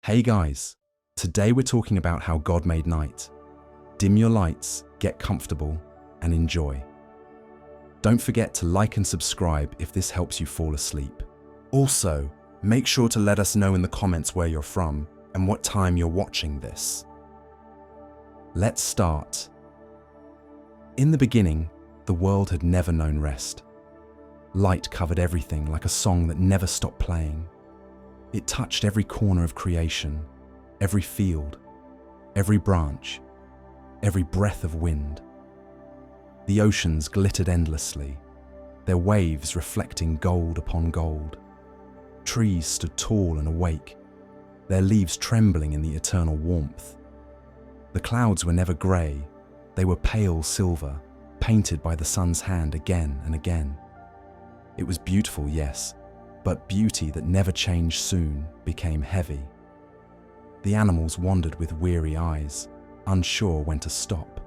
Hey guys, today we're talking about how God made night. Dim your lights, get comfortable, and enjoy. Don't forget to like and subscribe if this helps you fall asleep. Also, make sure to let us know in the comments where you're from and what time you're watching this. Let's start. In the beginning, the world had never known rest. Light covered everything like a song that never stopped playing. It touched every corner of creation, every field, every branch, every breath of wind. The oceans glittered endlessly, their waves reflecting gold upon gold. Trees stood tall and awake, their leaves trembling in the eternal warmth. The clouds were never grey, they were pale silver, painted by the sun's hand again and again. It was beautiful, yes, but beauty that never changed soon became heavy. The animals wandered with weary eyes, unsure when to stop.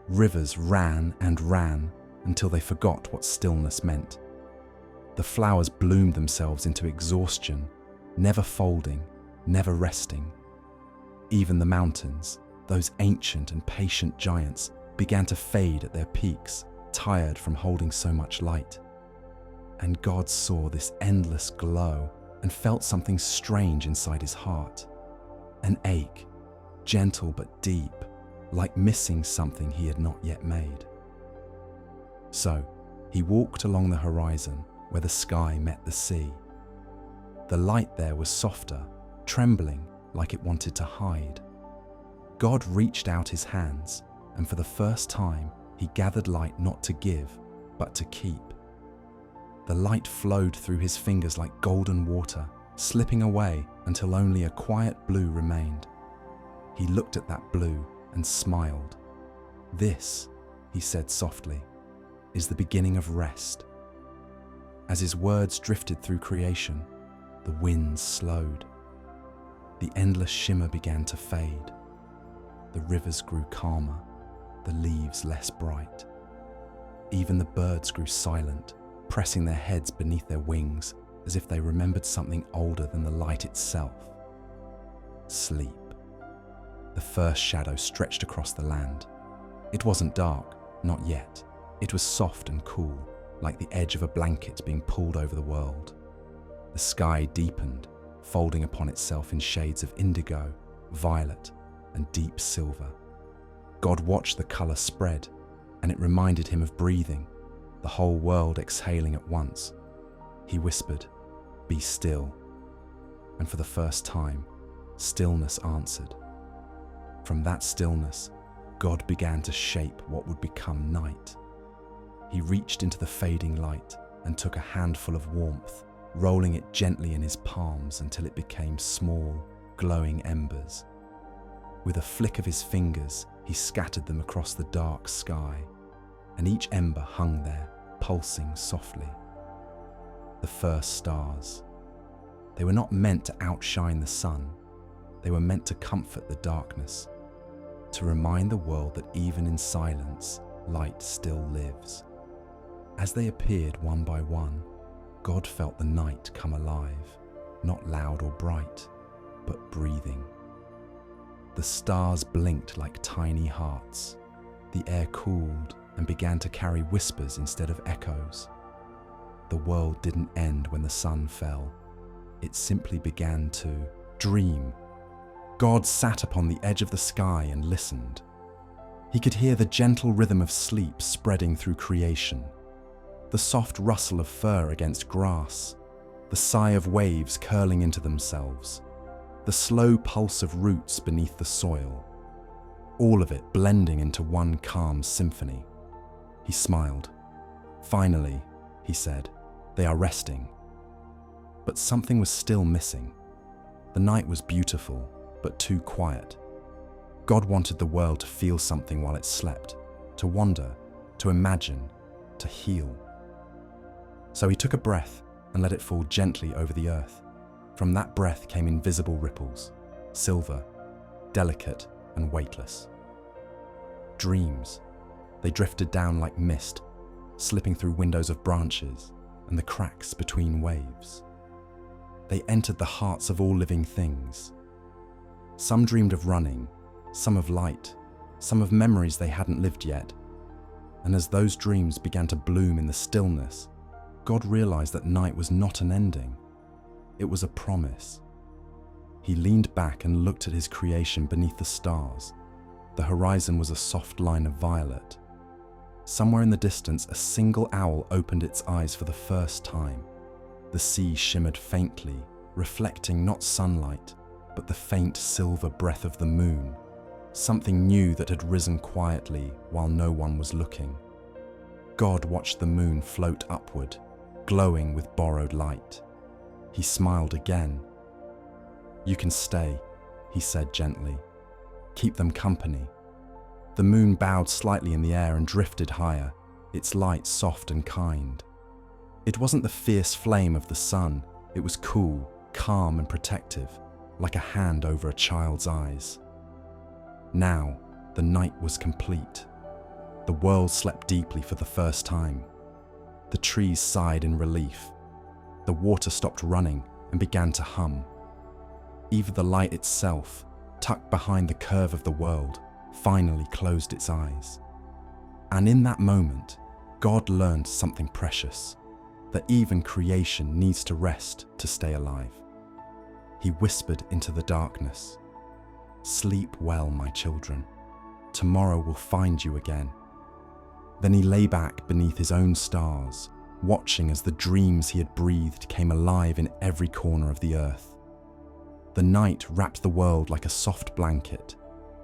Rivers ran and ran until they forgot what stillness meant. The flowers bloomed themselves into exhaustion, never folding, never resting. Even the mountains, those ancient and patient giants, began to fade at their peaks, tired from holding so much light. And God saw this endless glow and felt something strange inside his heart. An ache, gentle but deep, like missing something he had not yet made. So, he walked along the horizon where the sky met the sea. The light there was softer, trembling like it wanted to hide. God reached out his hands, and for the first time, he gathered light not to give, but to keep. The light flowed through his fingers like golden water, slipping away until only a quiet blue remained. He looked at that blue and smiled. "This," he said softly, "is the beginning of rest." As his words drifted through creation, the winds slowed. The endless shimmer began to fade. The rivers grew calmer, the leaves less bright. Even the birds grew silent, pressing their heads beneath their wings as if they remembered something older than the light itself. Sleep. The first shadow stretched across the land. It wasn't dark, not yet. It was soft and cool, like the edge of a blanket being pulled over the world. The sky deepened, folding upon itself in shades of indigo, violet, and deep silver. God watched the colour spread, and it reminded him of breathing, the whole world exhaling at once. He whispered, "Be still." And for the first time, stillness answered. From that stillness, God began to shape what would become night. He reached into the fading light and took a handful of warmth, rolling it gently in his palms until it became small, glowing embers. With a flick of his fingers, he scattered them across the dark sky, and each ember hung there, pulsing softly. The first stars. They were not meant to outshine the sun. They were meant to comfort the darkness, to remind the world that even in silence, light still lives. As they appeared one by one, God felt the night come alive, not loud or bright, but breathing. The stars blinked like tiny hearts. The air cooled and began to carry whispers instead of echoes. The world didn't end when the sun fell. It simply began to dream. God sat upon the edge of the sky and listened. He could hear the gentle rhythm of sleep spreading through creation, the soft rustle of fur against grass, the sigh of waves curling into themselves, the slow pulse of roots beneath the soil, all of it blending into one calm symphony. He smiled. "Finally," he said, "they are resting." But something was still missing. The night was beautiful, but too quiet. God wanted the world to feel something while it slept, to wonder, to imagine, to heal. So he took a breath and let it fall gently over the earth. From that breath came invisible ripples, silver, delicate and weightless. Dreams. They drifted down like mist, slipping through windows of branches and the cracks between waves. They entered the hearts of all living things. Some dreamed of running, some of light, some of memories they hadn't lived yet. And as those dreams began to bloom in the stillness, God realized that night was not an ending. It was a promise. He leaned back and looked at his creation beneath the stars. The horizon was a soft line of violet. Somewhere in the distance, a single owl opened its eyes for the first time. The sea shimmered faintly, reflecting not sunlight, but the faint silver breath of the moon, something new that had risen quietly while no one was looking. God watched the moon float upward, glowing with borrowed light. He smiled again. "You can stay," he said gently. "Keep them company." The moon bowed slightly in the air and drifted higher, its light soft and kind. It wasn't the fierce flame of the sun. It was cool, calm and protective, like a hand over a child's eyes. Now, the night was complete. The world slept deeply for the first time. The trees sighed in relief. The water stopped running and began to hum. Even the light itself, tucked behind the curve of the world, finally closed its eyes. And in that moment, God learned something precious, that even creation needs to rest to stay alive. He whispered into the darkness, "Sleep well, my children. Tomorrow will find you again." Then he lay back beneath his own stars, watching as the dreams he had breathed came alive in every corner of the earth. The night wrapped the world like a soft blanket,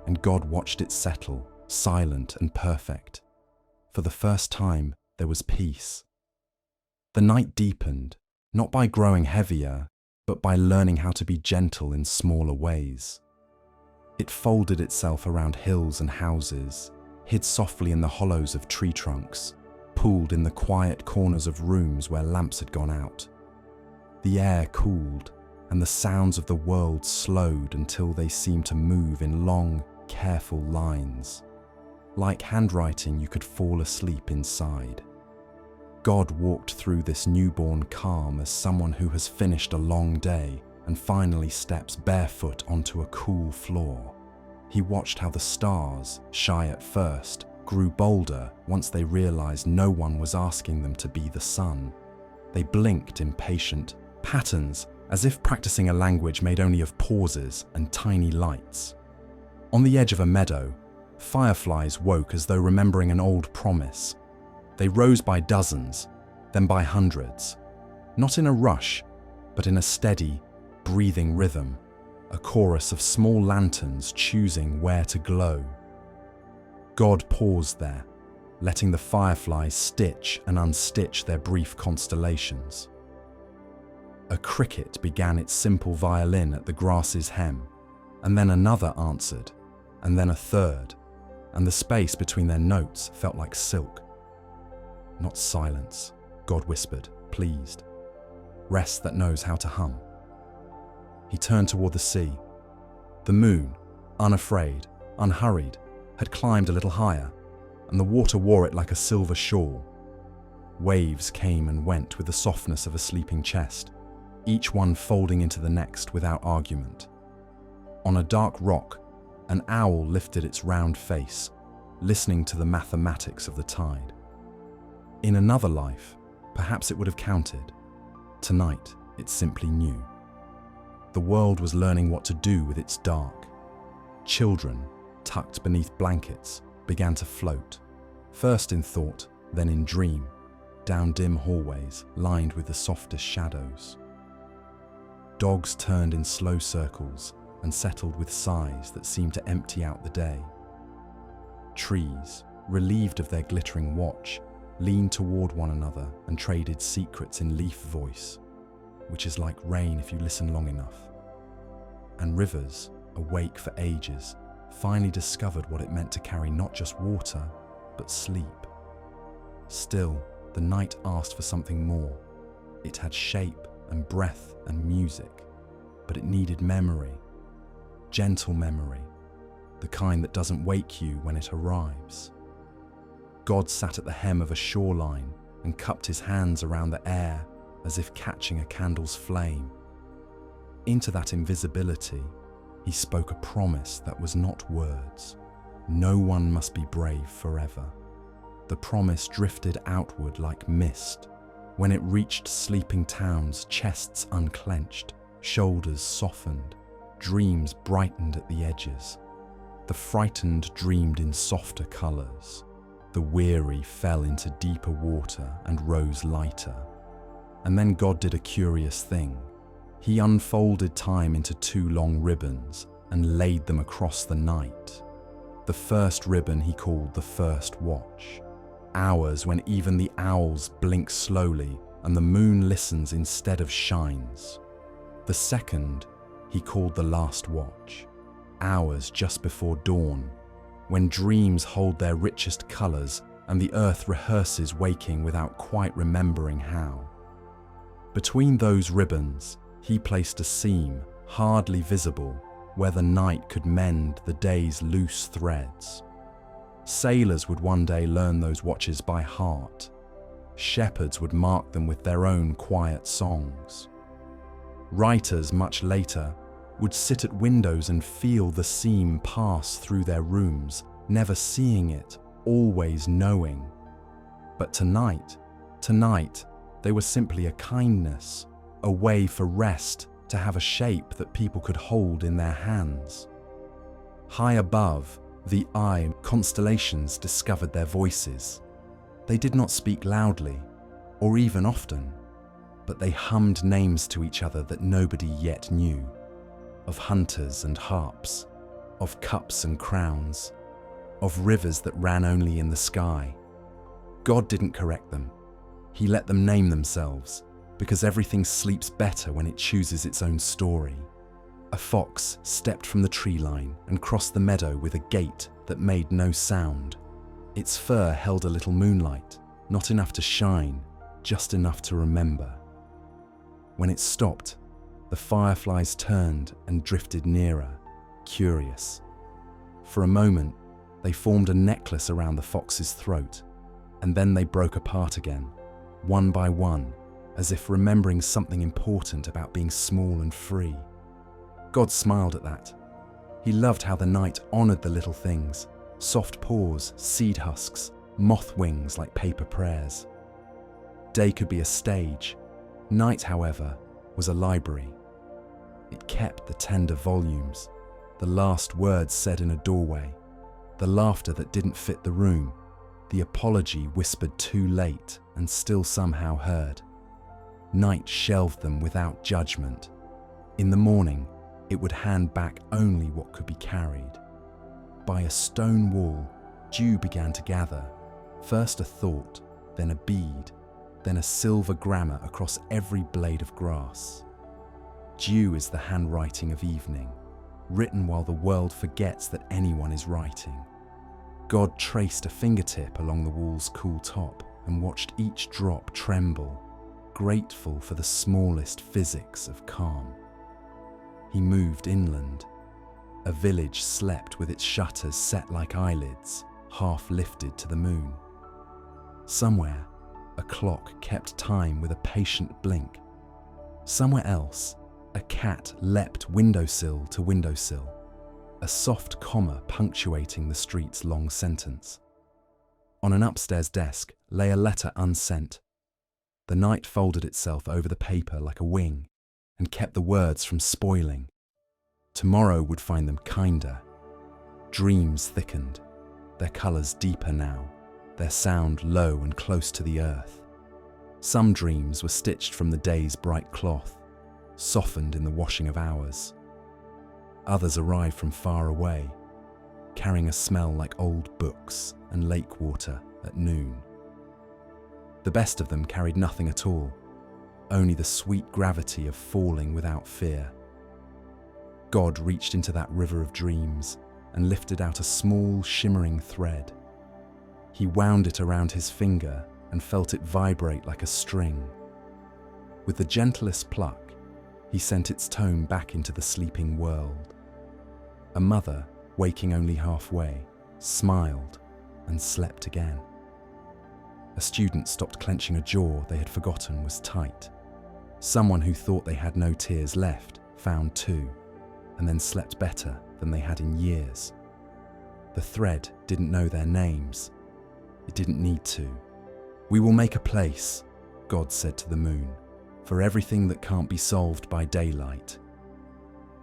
and God watched it settle, silent and perfect. For the first time, there was peace. The night deepened, not by growing heavier, but by learning how to be gentle in smaller ways. It folded itself around hills and houses, hid softly in the hollows of tree trunks, pooled in the quiet corners of rooms where lamps had gone out. The air cooled, and the sounds of the world slowed until they seemed to move in long, careful lines. Like handwriting you could fall asleep inside. God walked through this newborn calm as someone who has finished a long day and finally steps barefoot onto a cool floor. He watched how the stars, shy at first, grew bolder once they realized no one was asking them to be the sun. They blinked in patient patterns, as if practicing a language made only of pauses and tiny lights. On the edge of a meadow, fireflies woke as though remembering an old promise. They rose by dozens, then by hundreds, not in a rush, but in a steady, breathing rhythm, a chorus of small lanterns choosing where to glow. God paused there, letting the fireflies stitch and unstitch their brief constellations. A cricket began its simple violin at the grass's hem, and then another answered, and then a third, and the space between their notes felt like silk. "Not silence," God whispered, pleased. "Rest that knows how to hum." He turned toward the sea. The moon, unafraid, unhurried, had climbed a little higher, and the water wore it like a silver shawl. Waves came and went with the softness of a sleeping chest, each one folding into the next without argument. On a dark rock, an owl lifted its round face, listening to the mathematics of the tide. In another life, perhaps it would have counted. Tonight, it simply knew. The world was learning what to do with its dark. Children, tucked beneath blankets, began to float, first in thought, then in dream, down dim hallways lined with the softest shadows. Dogs turned in slow circles and settled with sighs that seemed to empty out the day. Trees, relieved of their glittering watch, leaned toward one another and traded secrets in leaf voice, which is like rain if you listen long enough. And rivers, awake for ages, finally discovered what it meant to carry not just water, but sleep. Still, the night asked for something more. It had shape and breath and music, but it needed memory. Gentle memory, the kind that doesn't wake you when it arrives. God sat at the hem of a shoreline and cupped his hands around the air as if catching a candle's flame. Into that invisibility, he spoke a promise that was not words. No one must be brave forever. The promise drifted outward like mist. When it reached sleeping towns, chests unclenched, shoulders softened, dreams brightened at the edges. The frightened dreamed in softer colours. The weary fell into deeper water and rose lighter. And then God did a curious thing. He unfolded time into 2 long ribbons and laid them across the night. The first ribbon he called the first watch, hours when even the owls blink slowly and the moon listens instead of shines. The second he called the last watch, hours just before dawn, when dreams hold their richest colours and the earth rehearses waking without quite remembering how. Between those ribbons, he placed a seam, hardly visible, where the night could mend the day's loose threads. Sailors would one day learn those watches by heart. Shepherds would mark them with their own quiet songs. Writers, much later, would sit at windows and feel the seam pass through their rooms, never seeing it, always knowing. But tonight, they were simply a kindness, a way for rest to have a shape that people could hold in their hands. High above, the eye constellations discovered their voices. They did not speak loudly, or even often, but they hummed names to each other that nobody yet knew, of hunters and harps, of cups and crowns, of rivers that ran only in the sky. God didn't correct them. He let them name themselves, because everything sleeps better when it chooses its own story. A fox stepped from the tree line and crossed the meadow with a gait that made no sound. Its fur held a little moonlight, not enough to shine, just enough to remember. When it stopped, the fireflies turned and drifted nearer, curious. For a moment, they formed a necklace around the fox's throat, and then they broke apart again, one by one, as if remembering something important about being small and free. God smiled at that. He loved how the night honoured the little things, soft paws, seed husks, moth wings like paper prayers. Day could be a stage. Night, however, was a library. It kept the tender volumes, the last words said in a doorway, the laughter that didn't fit the room, the apology whispered too late and still somehow heard. Night shelved them without judgment. In the morning, it would hand back only what could be carried. By a stone wall, dew began to gather, first a thought, then a bead, then a silver grammar across every blade of grass. Dew is the handwriting of evening, written while the world forgets that anyone is writing. God traced a fingertip along the wall's cool top and watched each drop tremble, grateful for the smallest physics of calm. He moved inland. A village slept with its shutters set like eyelids, half lifted to the moon. Somewhere, a clock kept time with a patient blink. Somewhere else, a cat leapt windowsill to windowsill, a soft comma punctuating the street's long sentence. On an upstairs desk lay a letter unsent. The night folded itself over the paper like a wing and kept the words from spoiling. Tomorrow would find them kinder. Dreams thickened, their colours deeper now, their sound low and close to the earth. Some dreams were stitched from the day's bright cloth, softened in the washing of hours. Others arrived from far away, carrying a smell like old books and lake water at noon. The best of them carried nothing at all, only the sweet gravity of falling without fear. God reached into that river of dreams and lifted out a small, shimmering thread. He wound it around his finger and felt it vibrate like a string. With the gentlest pluck, he sent its tone back into the sleeping world. A mother, waking only halfway, smiled and slept again. A student stopped clenching a jaw they had forgotten was tight. Someone who thought they had no tears left found too, and then slept better than they had in years. The thread didn't know their names. It didn't need to. "We will make a place," God said to the moon, "for everything that can't be solved by daylight."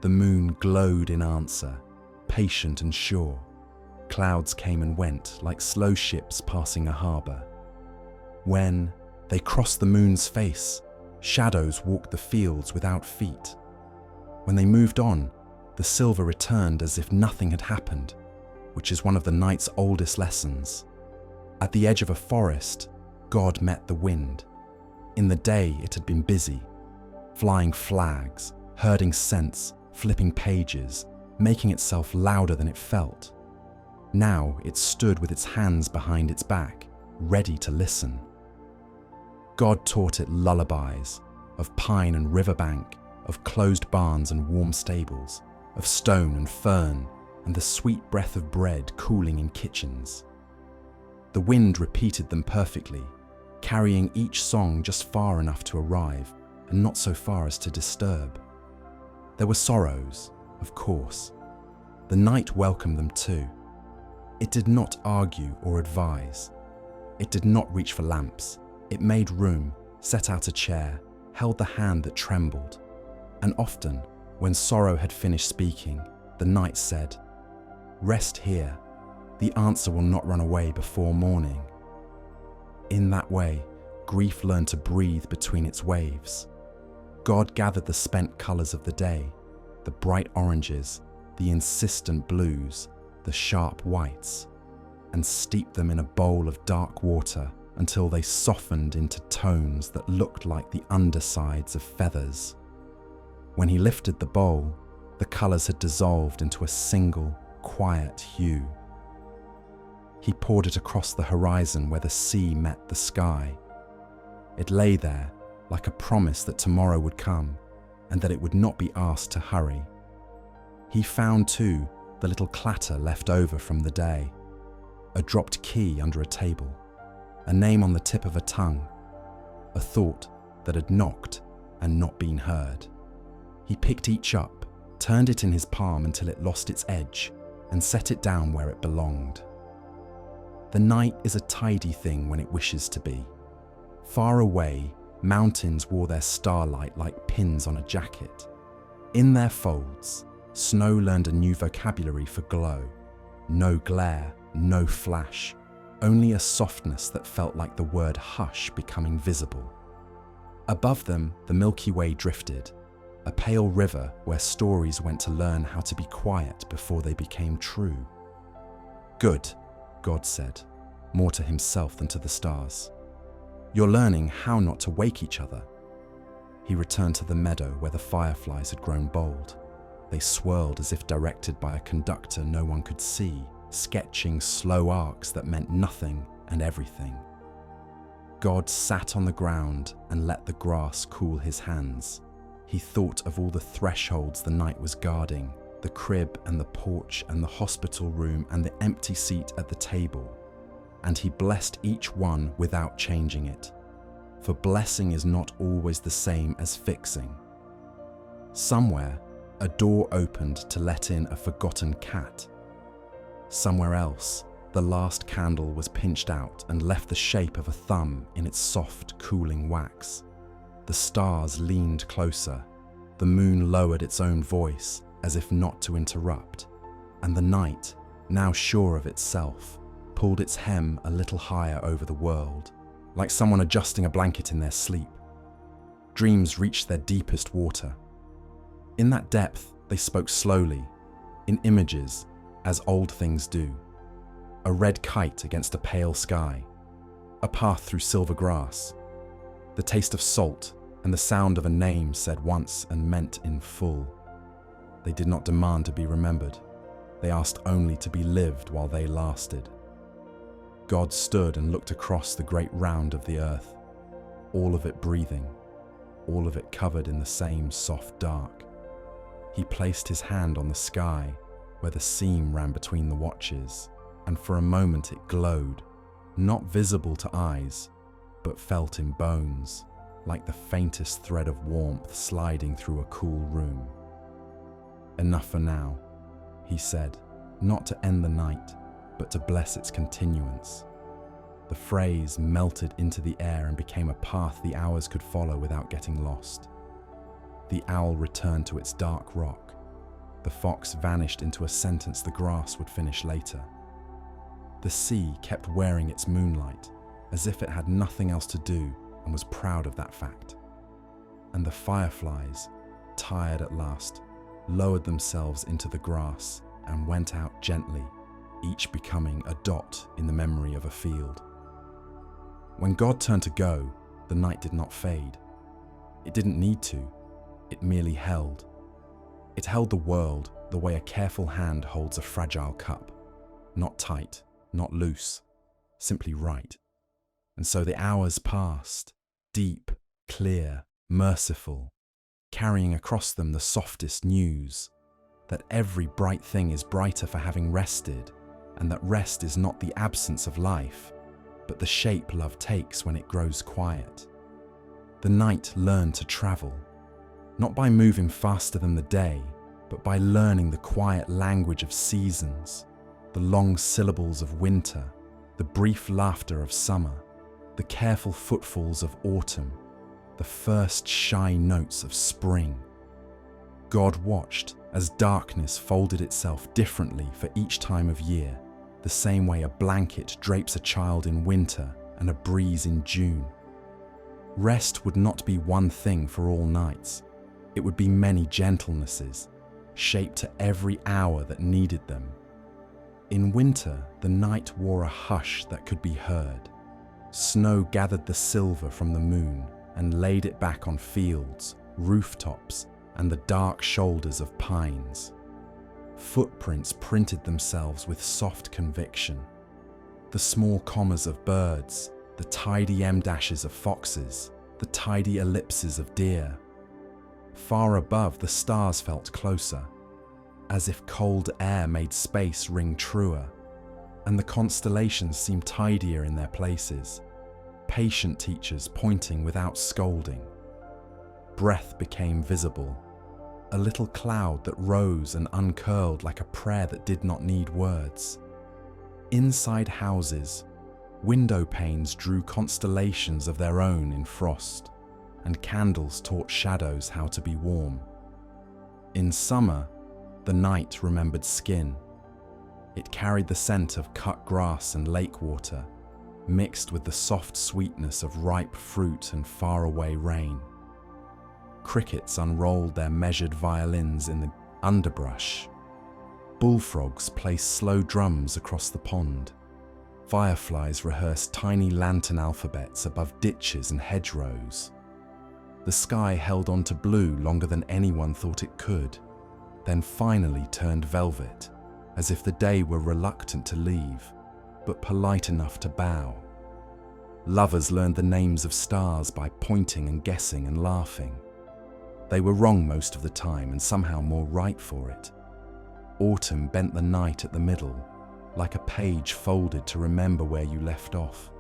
The moon glowed in answer, patient and sure. Clouds came and went like slow ships passing a harbour. When they crossed the moon's face, shadows walked the fields without feet. When they moved on, the silver returned as if nothing had happened, which is one of the night's oldest lessons. At the edge of a forest, God met the wind. In the day, it had been busy, flying flags, herding scents, flipping pages, making itself louder than it felt. Now it stood with its hands behind its back, ready to listen. God taught it lullabies of pine and riverbank, of closed barns and warm stables, of stone and fern, and the sweet breath of bread cooling in kitchens. The wind repeated them perfectly, carrying each song just far enough to arrive and not so far as to disturb. There were sorrows, of course. The night welcomed them too. It did not argue or advise. It did not reach for lamps. It made room, set out a chair, held the hand that trembled. And often, when sorrow had finished speaking, the night said, "Rest here. The answer will not run away before morning." In that way, grief learned to breathe between its waves. God gathered the spent colours of the day, the bright oranges, the insistent blues, the sharp whites, and steeped them in a bowl of dark water until they softened into tones that looked like the undersides of feathers. When he lifted the bowl, the colours had dissolved into a single, quiet hue. He poured it across the horizon where the sea met the sky. It lay there like a promise that tomorrow would come and that it would not be asked to hurry. He found too the little clatter left over from the day, a dropped key under a table, a name on the tip of a tongue, a thought that had knocked and not been heard. He picked each up, turned it in his palm until it lost its edge, and set it down where it belonged. The night is a tidy thing when it wishes to be. Far away, mountains wore their starlight like pins on a jacket. In their folds, snow learned a new vocabulary for glow. No glare, no flash, only a softness that felt like the word hush becoming visible. Above them, the Milky Way drifted, a pale river where stories went to learn how to be quiet before they became true. "Good," God said, more to himself than to the stars. "You're learning how not to wake each other." He returned to the meadow where the fireflies had grown bold. They swirled as if directed by a conductor no one could see, sketching slow arcs that meant nothing and everything. God sat on the ground and let the grass cool his hands. He thought of all the thresholds the night was guarding, the crib and the porch and the hospital room and the empty seat at the table, and he blessed each one without changing it. For blessing is not always the same as fixing. Somewhere, a door opened to let in a forgotten cat. Somewhere else, the last candle was pinched out and left the shape of a thumb in its soft, cooling wax. The stars leaned closer. The moon lowered its own voice, as if not to interrupt. And the night, now sure of itself, pulled its hem a little higher over the world, like someone adjusting a blanket in their sleep. Dreams reached their deepest water. In that depth, they spoke slowly, in images, as old things do. A red kite against a pale sky, a path through silver grass, the taste of salt and the sound of a name said once and meant in full. They did not demand to be remembered. They asked only to be lived while they lasted. God stood and looked across the great round of the earth, all of it breathing, all of it covered in the same soft dark. He placed his hand on the sky where the seam ran between the watches, and for a moment it glowed, not visible to eyes, but felt in bones, like the faintest thread of warmth sliding through a cool room. "Enough for now," he said, not to end the night, but to bless its continuance. The phrase melted into the air and became a path the hours could follow without getting lost. The owl returned to its dark rock. The fox vanished into a sentence the grass would finish later. The sea kept wearing its moonlight, as if it had nothing else to do and was proud of that fact. And the fireflies, tired at last, lowered themselves into the grass and went out gently, each becoming a dot in the memory of a field. When God turned to go, the night did not fade. It didn't need to. It merely held. It held the world the way a careful hand holds a fragile cup. Not tight, not loose, simply right. And so the hours passed, deep, clear, merciful, carrying across them the softest news, that every bright thing is brighter for having rested, and that rest is not the absence of life, but the shape love takes when it grows quiet. The night learned to travel, not by moving faster than the day, but by learning the quiet language of seasons, the long syllables of winter, the brief laughter of summer, the careful footfalls of autumn, the first shy notes of spring. God watched as darkness folded itself differently for each time of year, the same way a blanket drapes a child in winter and a breeze in June. Rest would not be one thing for all nights. It would be many gentlenesses, shaped to every hour that needed them. In winter, the night wore a hush that could be heard. Snow gathered the silver from the moon and laid it back on fields, rooftops, and the dark shoulders of pines. Footprints printed themselves with soft conviction. The small commas of birds, the tidy em-dashes of foxes, the tidy ellipses of deer. Far above, the stars felt closer, as if cold air made space ring truer, and the constellations seemed tidier in their places, patient teachers pointing without scolding. Breath became visible, a little cloud that rose and uncurled like a prayer that did not need words. Inside houses, window panes drew constellations of their own in frost, and candles taught shadows how to be warm. In summer, the night remembered skin. It carried the scent of cut grass and lake water, mixed with the soft sweetness of ripe fruit and faraway rain. Crickets unrolled their measured violins in the underbrush. Bullfrogs placed slow drums across the pond. Fireflies rehearsed tiny lantern alphabets above ditches and hedgerows. The sky held on to blue longer than anyone thought it could, then finally turned velvet, as if the day were reluctant to leave, but polite enough to bow. Lovers learned the names of stars by pointing and guessing and laughing. They were wrong most of the time and somehow more right for it. Autumn bent the night at the middle, like a page folded to remember where you left off.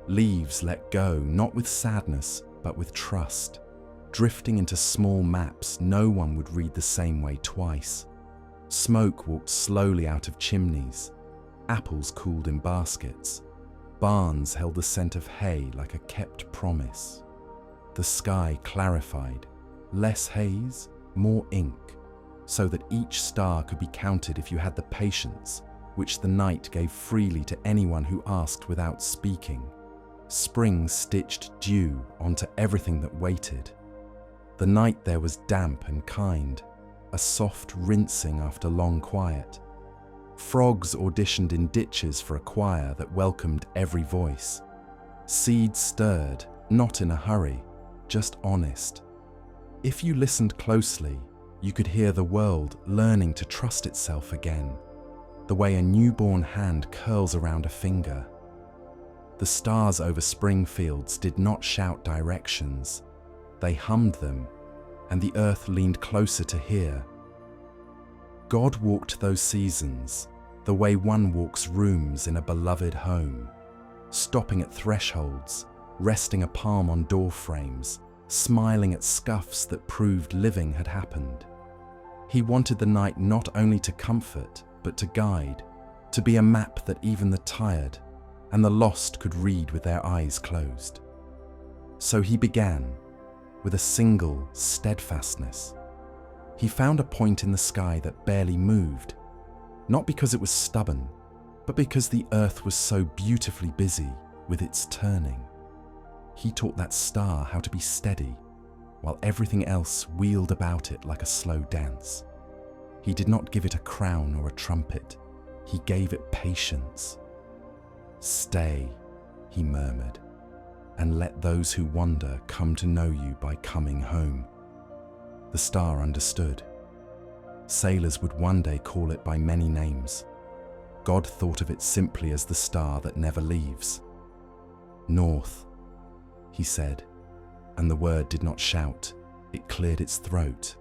Leaves let go, not with sadness, but with trust, drifting into small maps no one would read the same way twice. Smoke walked slowly out of chimneys. Apples cooled in baskets. Barns held the scent of hay like a kept promise. The sky clarified, less haze, more ink, so that each star could be counted if you had the patience, which the night gave freely to anyone who asked without speaking. Spring stitched dew onto everything that waited. The night there was damp and kind, a soft rinsing after long quiet. Frogs auditioned in ditches for a choir that welcomed every voice. Seeds stirred, not in a hurry, just honest. If you listened closely, you could hear the world learning to trust itself again, the way a newborn hand curls around a finger. The stars over spring fields did not shout directions. They hummed them, and the earth leaned closer to hear. God walked those seasons, the way one walks rooms in a beloved home, stopping at thresholds, resting a palm on door frames, smiling at scuffs that proved living had happened. He wanted the night not only to comfort, but to guide, to be a map that even the tired and the lost could read with their eyes closed. So he began with a single steadfastness. He found a point in the sky that barely moved, not because it was stubborn, but because the earth was so beautifully busy with its turning. He taught that star how to be steady, while everything else wheeled about it like a slow dance. He did not give it a crown or a trumpet. He gave it patience. "Stay," he murmured, "and let those who wander come to know you by coming home." The star understood. Sailors would one day call it by many names. God thought of it simply as the star that never leaves. "North," he said, and the word did not shout, it cleared its throat.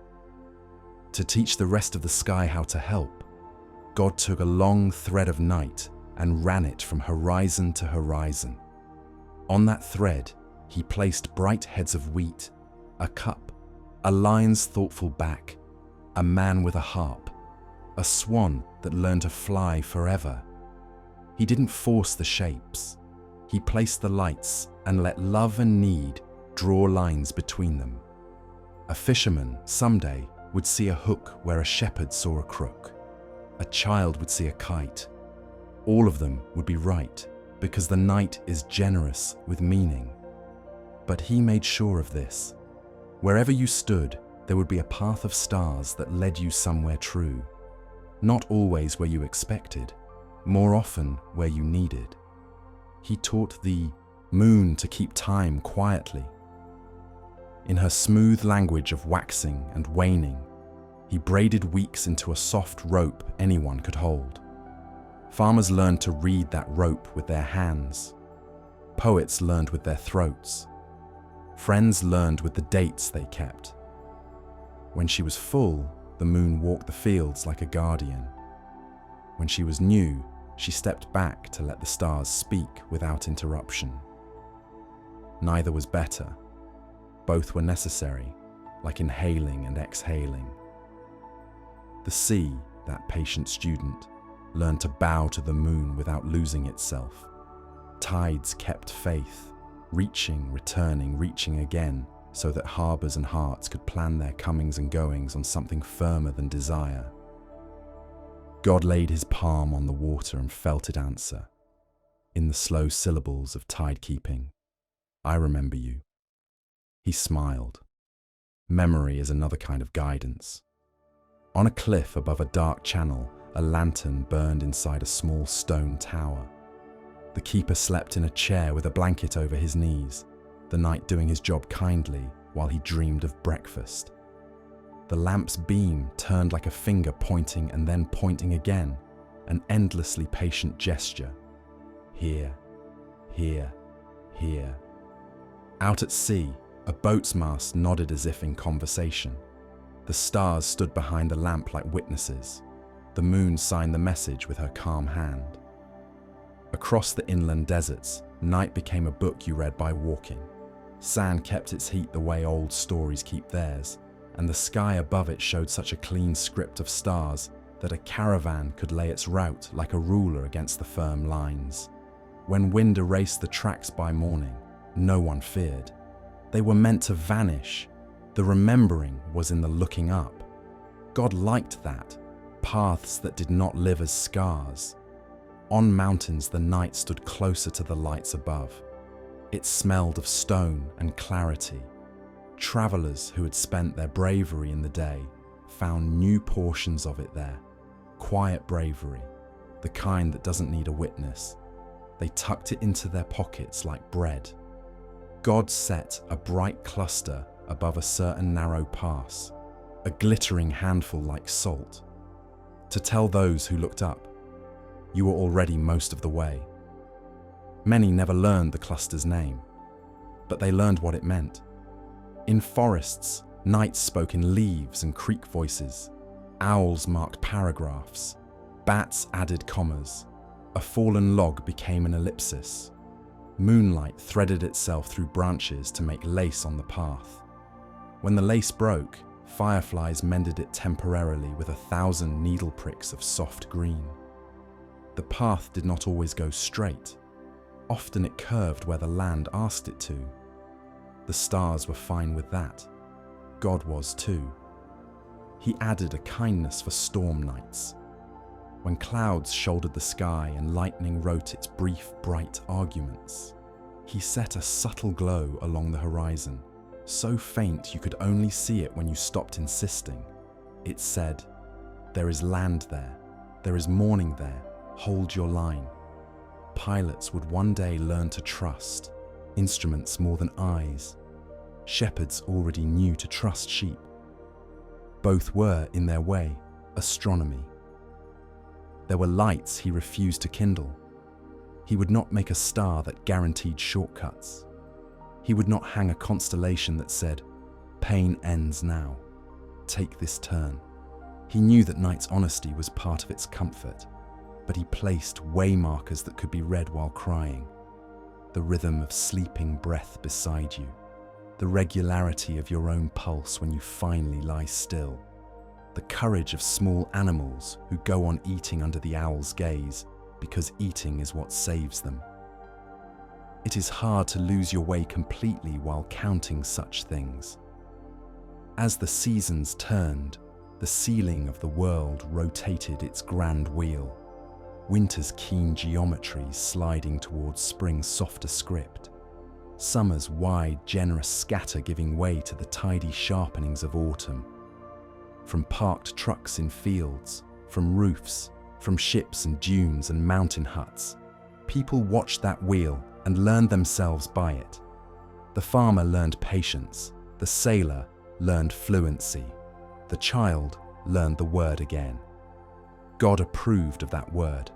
To teach the rest of the sky how to help, God took a long thread of night and ran it from horizon to horizon. On that thread, he placed bright heads of wheat, a cup, a lion's thoughtful back, a man with a harp, a swan that learned to fly forever. He didn't force the shapes. He placed the lights and let love and need draw lines between them. A fisherman someday would see a hook where a shepherd saw a crook. A child would see a kite. All of them would be right because the night is generous with meaning. But he made sure of this. Wherever you stood, there would be a path of stars that led you somewhere true. Not always where you expected, more often where you needed. He taught the moon to keep time quietly. In her smooth language of waxing and waning, he braided weeks into a soft rope anyone could hold. Farmers learned to read that rope with their hands. Poets learned with their throats. Friends learned with the dates they kept. When she was full, the moon walked the fields like a guardian. When she was new, she stepped back to let the stars speak without interruption. Neither was better. Both were necessary, like inhaling and exhaling. The sea, that patient student, learned to bow to the moon without losing itself. Tides kept faith, reaching, returning, reaching again, so that harbours and hearts could plan their comings and goings on something firmer than desire. God laid his palm on the water and felt it answer, in the slow syllables of tide-keeping. "I remember you." He smiled. Memory is another kind of guidance. On a cliff above a dark channel, a lantern burned inside a small stone tower. The keeper slept in a chair with a blanket over his knees, the night doing his job kindly while he dreamed of breakfast. The lamp's beam turned like a finger pointing and then pointing again, an endlessly patient gesture. Here, here, here. Out at sea, a boat's mast nodded as if in conversation. The stars stood behind the lamp like witnesses. The moon signed the message with her calm hand. Across the inland deserts, night became a book you read by walking. Sand kept its heat the way old stories keep theirs, and the sky above it showed such a clean script of stars that a caravan could lay its route like a ruler against the firm lines. When wind erased the tracks by morning, no one feared. They were meant to vanish. The remembering was in the looking up. God liked that, paths that did not live as scars. On mountains, the night stood closer to the lights above. It smelled of stone and clarity. Travelers who had spent their bravery in the day found new portions of it there. Quiet bravery, the kind that doesn't need a witness. They tucked it into their pockets like bread. God set a bright cluster above a certain narrow pass, a glittering handful like salt, to tell those who looked up, you were already most of the way. Many never learned the cluster's name, but they learned what it meant. In forests, night spoke in leaves and creek voices. Owls marked paragraphs. Bats added commas. A fallen log became an ellipsis. Moonlight threaded itself through branches to make lace on the path. When the lace broke, Fireflies mended it temporarily with 1,000 needle pricks of soft green. The path did not always go straight. Often it curved where the land asked it to. The stars were fine with that. God was too. He added a kindness for storm nights. When clouds shouldered the sky and lightning wrote its brief, bright arguments, he set a subtle glow along the horizon, so faint you could only see it when you stopped insisting. It said, "There is land there. There is morning there. Hold your line." Pilots would one day learn to trust instruments more than eyes. Shepherds already knew to trust sheep. Both were, in their way, astronomy. There were lights he refused to kindle. He would not make a star that guaranteed shortcuts. He would not hang a constellation that said, "Pain ends now. Take this turn." He knew that night's honesty was part of its comfort, but he placed way markers that could be read while crying. The rhythm of sleeping breath beside you. The regularity of your own pulse when you finally lie still. The courage of small animals who go on eating under the owl's gaze because eating is what saves them. It is hard to lose your way completely while counting such things. As the seasons turned, the ceiling of the world rotated its grand wheel. Winter's keen geometry sliding towards spring's softer script. Summer's wide, generous scatter giving way to the tidy sharpenings of autumn. From parked trucks in fields, from roofs, from ships and dunes and mountain huts, people watched that wheel and learned themselves by it. The farmer learned patience, the sailor learned fluency, the child learned the word again. God approved of that word.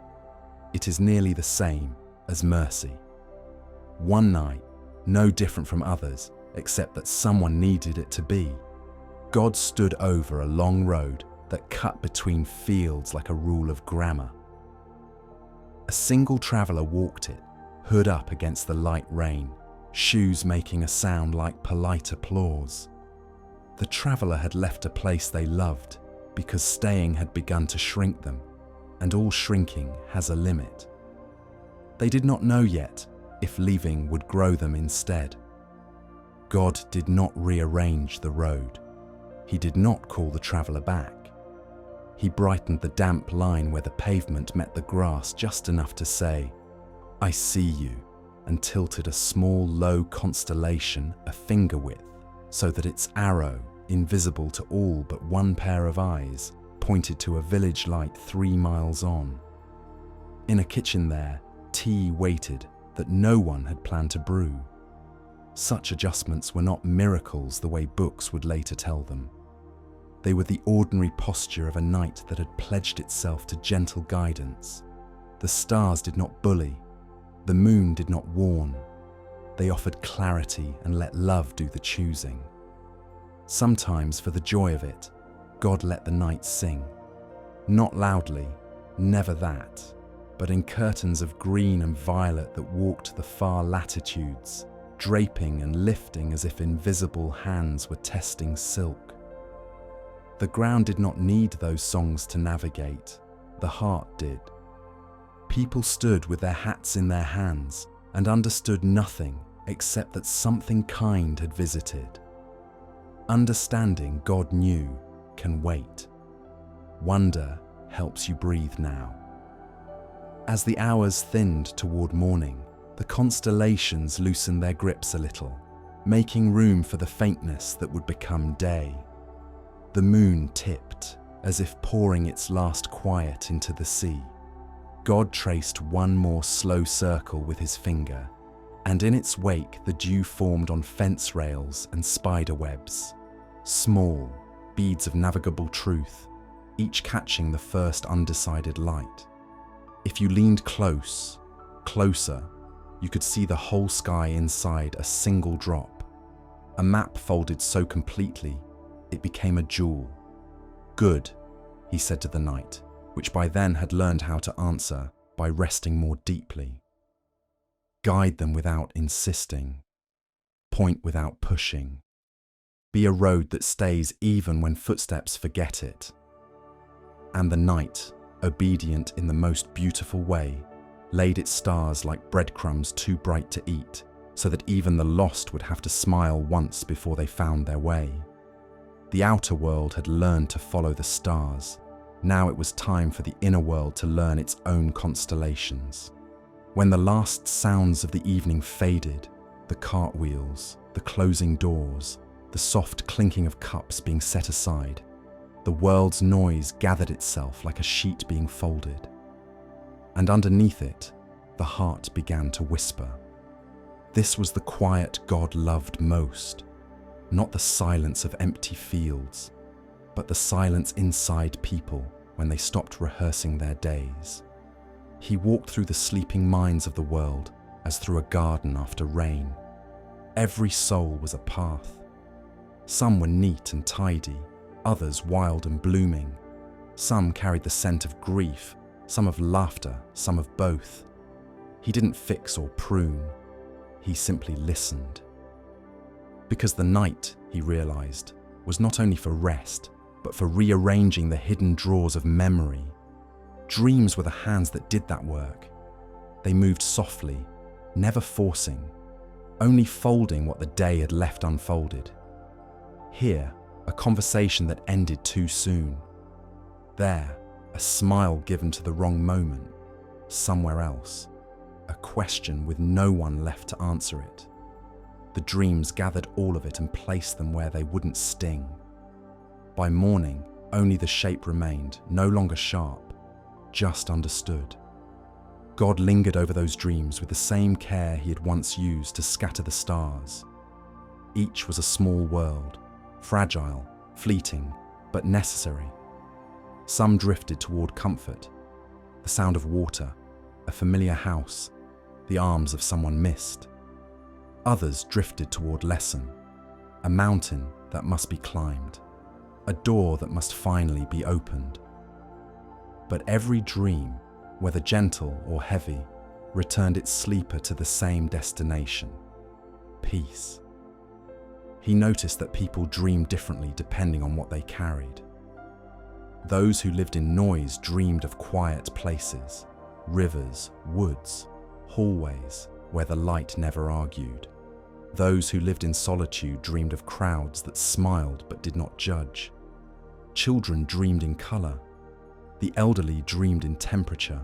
It is nearly the same as mercy. One night, no different from others, except that someone needed it to be. God stood over a long road that cut between fields like a rule of grammar. A single traveller walked it, hood up against the light rain, shoes making a sound like polite applause. The traveller had left a place they loved because staying had begun to shrink them, and all shrinking has a limit. They did not know yet if leaving would grow them instead. God did not rearrange the road. He did not call the traveller back. He brightened the damp line where the pavement met the grass just enough to say, "I see you," and tilted a small, low constellation a finger width so that its arrow, invisible to all but one pair of eyes, pointed to a village light 3 miles on. In a kitchen there, tea waited that no one had planned to brew. Such adjustments were not miracles the way books would later tell them. They were the ordinary posture of a night that had pledged itself to gentle guidance. The stars did not bully. The moon did not warn. They offered clarity and let love do the choosing. Sometimes, for the joy of it, God let the night sing. Not loudly, never that, but in curtains of green and violet that walked the far latitudes, draping and lifting as if invisible hands were testing silk. The ground did not need those songs to navigate, the heart did. People stood with their hats in their hands and understood nothing except that something kind had visited. Understanding God knew can wait. Wonder helps you breathe now. As the hours thinned toward morning, the constellations loosened their grips a little, making room for the faintness that would become day. The moon tipped, as if pouring its last quiet into the sea. God traced one more slow circle with his finger, and in its wake the dew formed on fence rails and spider webs, small beads of navigable truth, each catching the first undecided light. If you leaned closer, you could see the whole sky inside a single drop. A map folded so completely, it became a jewel. "Good," he said to the night, which by then had learned how to answer by resting more deeply. Guide them without insisting. Point without pushing. be a road that stays even when footsteps forget it. And the night, obedient in the most beautiful way, laid its stars like breadcrumbs too bright to eat, so that even the lost would have to smile once before they found their way. The outer world had learned to follow the stars. Now it was time for the inner world to learn its own constellations. When the last sounds of the evening faded, the cartwheels, the closing doors, the soft clinking of cups being set aside, the world's noise gathered itself like a sheet being folded. And underneath it, the heart began to whisper. This was the quiet God loved most, not the silence of empty fields, but the silence inside people when they stopped rehearsing their days. He walked through the sleeping minds of the world as through a garden after rain. Every soul was a path. Some were neat and tidy, others wild and blooming. Some carried the scent of grief, some of laughter, some of both. He didn't fix or prune. He simply listened. Because the night, he realized, was not only for rest, but for rearranging the hidden drawers of memory. Dreams were the hands that did that work. They moved softly, never forcing, only folding what the day had left unfolded. Here, a conversation that ended too soon. There, a smile given to the wrong moment. Somewhere else, a question with no one left to answer it. The dreams gathered all of it and placed them where they wouldn't sting. By morning, only the shape remained, no longer sharp, just understood. God lingered over those dreams with the same care he had once used to scatter the stars. Each was a small world, fragile, fleeting, but necessary. Some drifted toward comfort, the sound of water, a familiar house, the arms of someone missed. Others drifted toward lesson, a mountain that must be climbed, a door that must finally be opened. But every dream, whether gentle or heavy, returned its sleeper to the same destination: peace. He noticed that people dreamed differently depending on what they carried. Those who lived in noise dreamed of quiet places, rivers, woods, hallways where the light never argued. Those who lived in solitude dreamed of crowds that smiled but did not judge. Children dreamed in color. The elderly dreamed in temperature,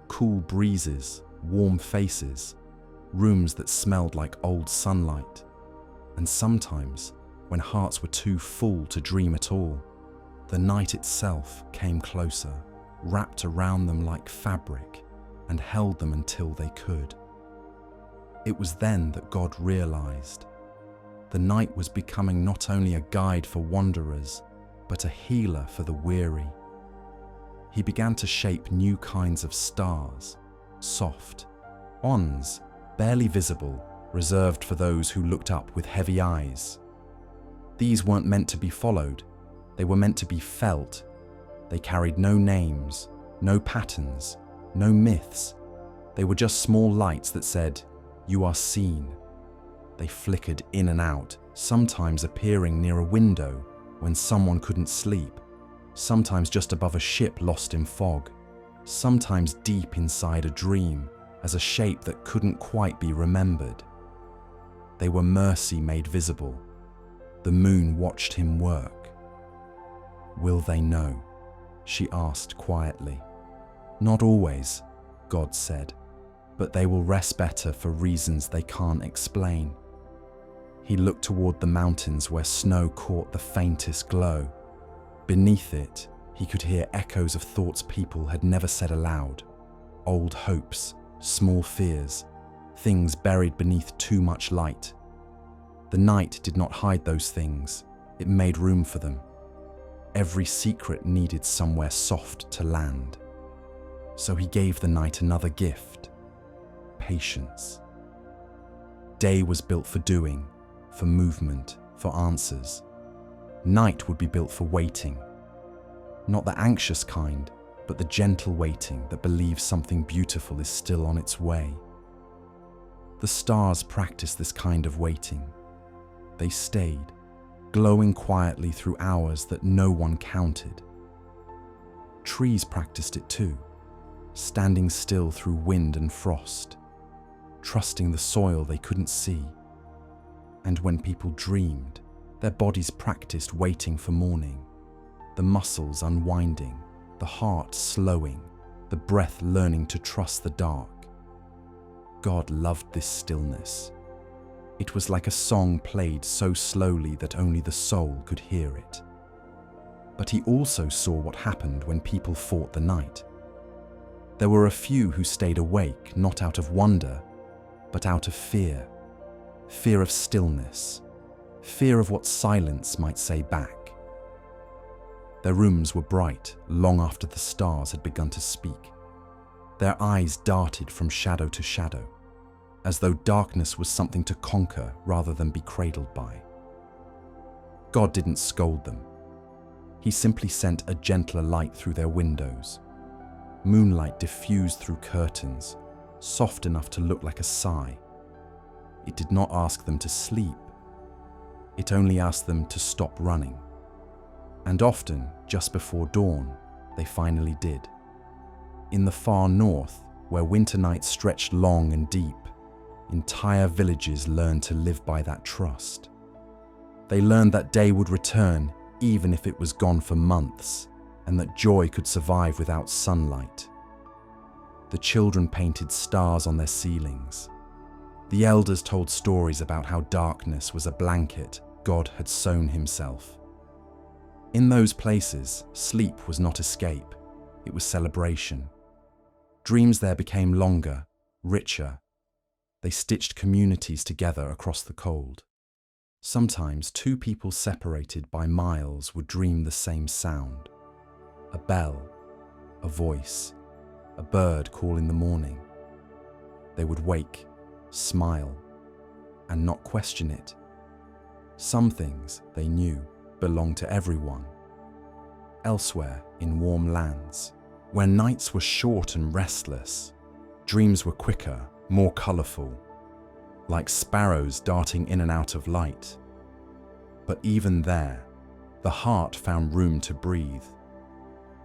cool breezes, warm faces, rooms that smelled like old sunlight. And sometimes, when hearts were too full to dream at all, the night itself came closer, wrapped around them like fabric, and held them until they could. It was then that God realized the night was becoming not only a guide for wanderers, but a healer for the weary. He began to shape new kinds of stars, soft, ons, barely visible, reserved for those who looked up with heavy eyes. These weren't meant to be followed, they were meant to be felt. They carried no names, no patterns, no myths. They were just small lights that said, "You are seen." They flickered in and out, sometimes appearing near a window when someone couldn't sleep, sometimes just above a ship lost in fog, sometimes deep inside a dream as a shape that couldn't quite be remembered. They were mercy made visible. The moon watched him work. "Will they know?" she asked quietly. "Not always," God said, "but they will rest better for reasons they can't explain." He looked toward the mountains where snow caught the faintest glow. Beneath it, he could hear echoes of thoughts people had never said aloud. Old hopes, small fears, things buried beneath too much light. The night did not hide those things, it made room for them. Every secret needed somewhere soft to land. So he gave the night another gift: patience. Day was built for doing, for movement, for answers. Night would be built for waiting. Not the anxious kind, but the gentle waiting that believes something beautiful is still on its way. The stars practiced this kind of waiting. They stayed, glowing quietly through hours that no one counted. Trees practiced it too, standing still through wind and frost, trusting the soil they couldn't see. And when people dreamed, their bodies practiced waiting for morning, the muscles unwinding, the heart slowing, the breath learning to trust the dark. God loved this stillness. It was like a song played so slowly that only the soul could hear it. But he also saw what happened when people fought the night. There were a few who stayed awake, not out of wonder, but out of fear. Fear of stillness, fear of what silence might say back. Their rooms were bright long after the stars had begun to speak. Their eyes darted from shadow to shadow, as though darkness was something to conquer rather than be cradled by. God didn't scold them. He simply sent a gentler light through their windows. Moonlight diffused through curtains, soft enough to look like a sigh. It did not ask them to sleep. It only asked them to stop running. And often, just before dawn, they finally did. In the far north, where winter nights stretched long and deep, entire villages learned to live by that trust. They learned that day would return even if it was gone for months, and that joy could survive without sunlight. The children painted stars on their ceilings. The elders told stories about how darkness was a blanket God had sewn himself. In those places, sleep was not escape, it was celebration. Dreams there became longer, richer. They stitched communities together across the cold. Sometimes two people separated by miles would dream the same sound. A bell, a voice, a bird call in the morning. They would wake, smile, and not question it. Some things, they knew, belonged to everyone. Elsewhere, in warm lands, where nights were short and restless, dreams were quicker, more colourful, like sparrows darting in and out of light. But even there, the heart found room to breathe.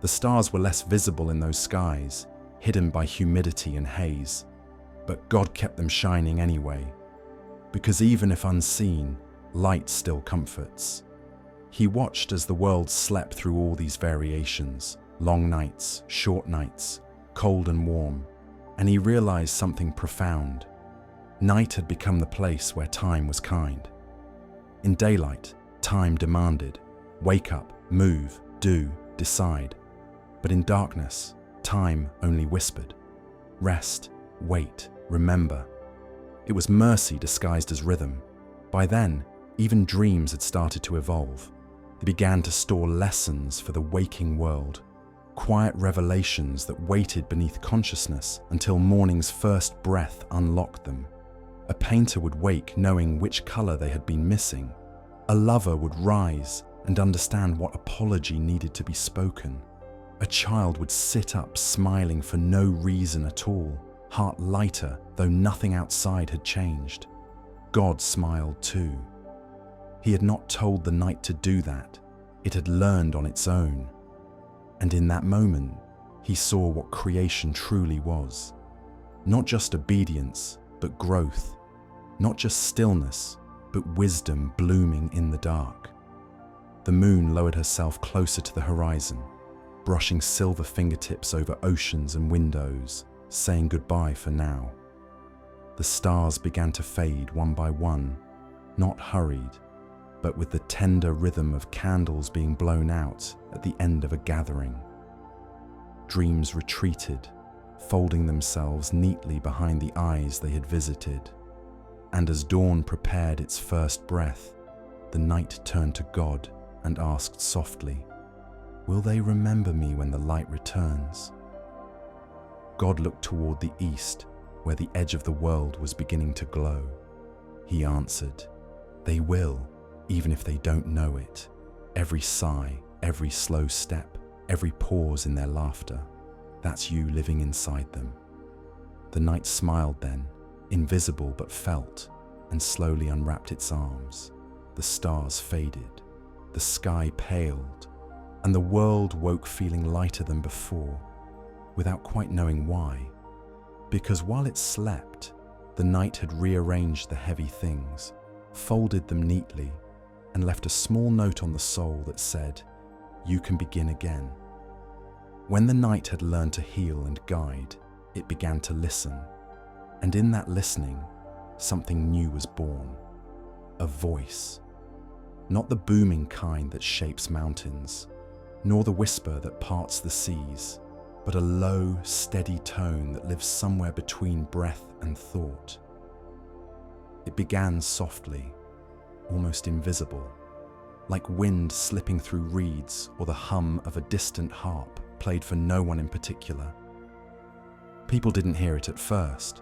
The stars were less visible in those skies, hidden by humidity and haze, but God kept them shining anyway, because even if unseen, light still comforts. He watched as the world slept through all these variations, long nights, short nights, cold and warm, and he realized something profound. Night had become the place where time was kind. In daylight, time demanded, wake up, move, do, decide. But in darkness, time only whispered, rest, wait, remember. It was mercy disguised as rhythm. By then, even dreams had started to evolve. They began to store lessons for the waking world, quiet revelations that waited beneath consciousness until morning's first breath unlocked them. A painter would wake knowing which color they had been missing. A lover would rise and understand what apology needed to be spoken. A child would sit up smiling for no reason at all, heart lighter though nothing outside had changed. God smiled too. He had not told the night to do that. It had learned on its own. And in that moment, he saw what creation truly was. Not just obedience, but growth. Not just stillness, but wisdom blooming in the dark. The moon lowered herself closer to the horizon, brushing silver fingertips over oceans and windows, saying goodbye for now. The stars began to fade one by one, not hurried, but with the tender rhythm of candles being blown out at the end of a gathering. Dreams retreated, folding themselves neatly behind the eyes they had visited. And as dawn prepared its first breath, the night turned to God and asked softly, "Will they remember me when the light returns?" God looked toward the east, where the edge of the world was beginning to glow. He answered, "They will, even if they don't know it. Every sigh, every slow step, every pause in their laughter, that's you living inside them." The night smiled then, invisible but felt, and slowly unwrapped its arms. the stars faded, the sky paled, and the world woke feeling lighter than before, without quite knowing why. Because while it slept, the night had rearranged the heavy things, folded them neatly, and left a small note on the soul that said, "You can begin again." When the night had learned to heal and guide, it began to listen, and in that listening, something new was born. A voice. Not the booming kind that shapes mountains, nor the whisper that parts the seas, but a low, steady tone that lives somewhere between breath and thought. It began softly, almost invisible, like wind slipping through reeds or the hum of a distant harp played for no one in particular. People didn't hear it at first.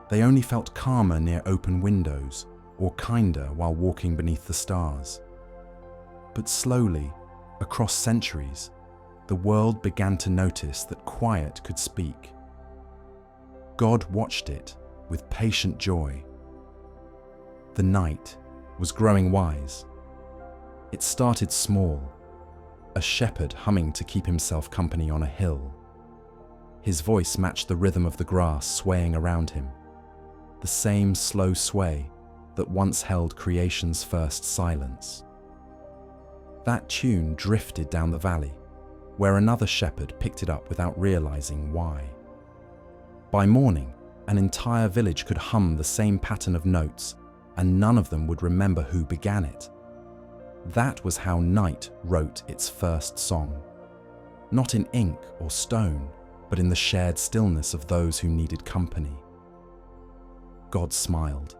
They only felt calmer near open windows or kinder while walking beneath the stars. But slowly, across centuries, the world began to notice that quiet could speak. God watched it with patient joy. The night was growing wise. It started small, a shepherd humming to keep himself company on a hill. His voice matched the rhythm of the grass swaying around him, the same slow sway that once held creation's first silence. That tune drifted down the valley, where another shepherd picked it up without realizing why. By morning, an entire village could hum the same pattern of notes, and none of them would remember who began it. That was how night wrote its first song. Not in ink or stone, but in the shared stillness of those who needed company. God smiled.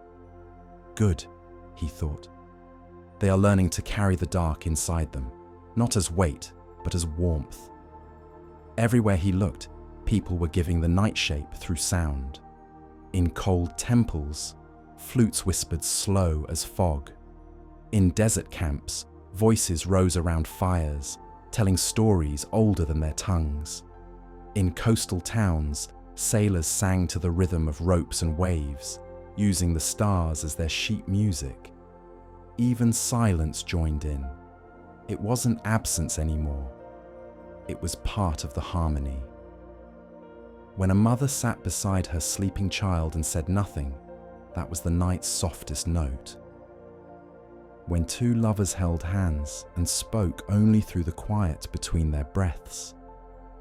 Good, he thought. They are learning to carry the dark inside them, not as weight, but as warmth. Everywhere he looked, people were giving the night shape through sound. In cold temples, flutes whispered slow as fog. In desert camps, voices rose around fires, telling stories older than their tongues. In coastal towns, sailors sang to the rhythm of ropes and waves, using the stars as their sheet music. Even silence joined in. It wasn't absence anymore. It was part of the harmony. When a mother sat beside her sleeping child and said nothing, that was the night's softest note. When two lovers held hands and spoke only through the quiet between their breaths,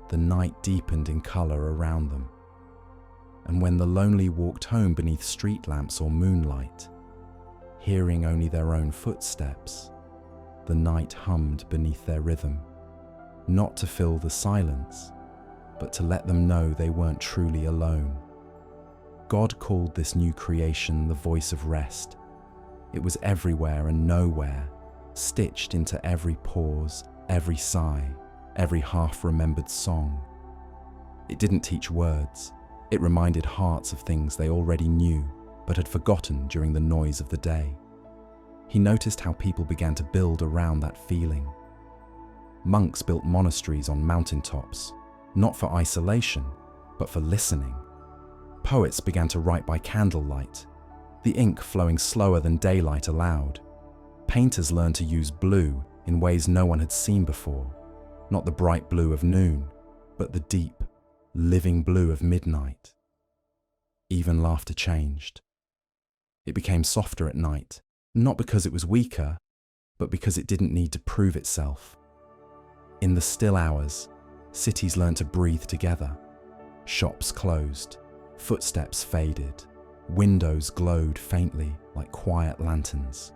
the night deepened in color around them. And when the lonely walked home beneath street lamps or moonlight, hearing only their own footsteps, the night hummed beneath their rhythm, not to fill the silence, but to let them know they weren't truly alone. God called this new creation the voice of rest. It was everywhere and nowhere, stitched into every pause, every sigh, every half-remembered song. It didn't teach words. It reminded hearts of things they already knew, but had forgotten during the noise of the day. He noticed how people began to build around that feeling. Monks built monasteries on mountaintops, not for isolation, but for listening. Poets began to write by candlelight, the ink flowing slower than daylight allowed. Painters learned to use blue in ways no one had seen before, not the bright blue of noon, but the deep, living blue of midnight. Even laughter changed. It became softer at night, not because it was weaker, but because it didn't need to prove itself. In the still hours, cities learned to breathe together. Shops closed, footsteps faded, windows glowed faintly like quiet lanterns.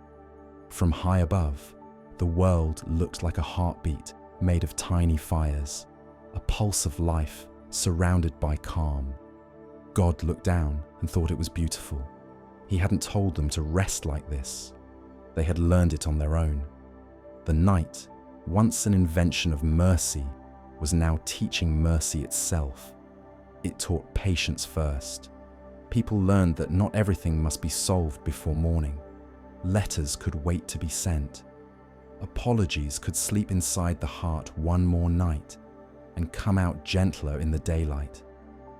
From high above, the world looked like a heartbeat made of tiny fires, a pulse of life surrounded by calm. God looked down and thought it was beautiful. He hadn't told them to rest like this. They had learned it on their own. The night, once an invention of mercy, was now teaching mercy itself. It taught patience first. People learned that not everything must be solved before morning. Letters could wait to be sent. Apologies could sleep inside the heart one more night and come out gentler in the daylight.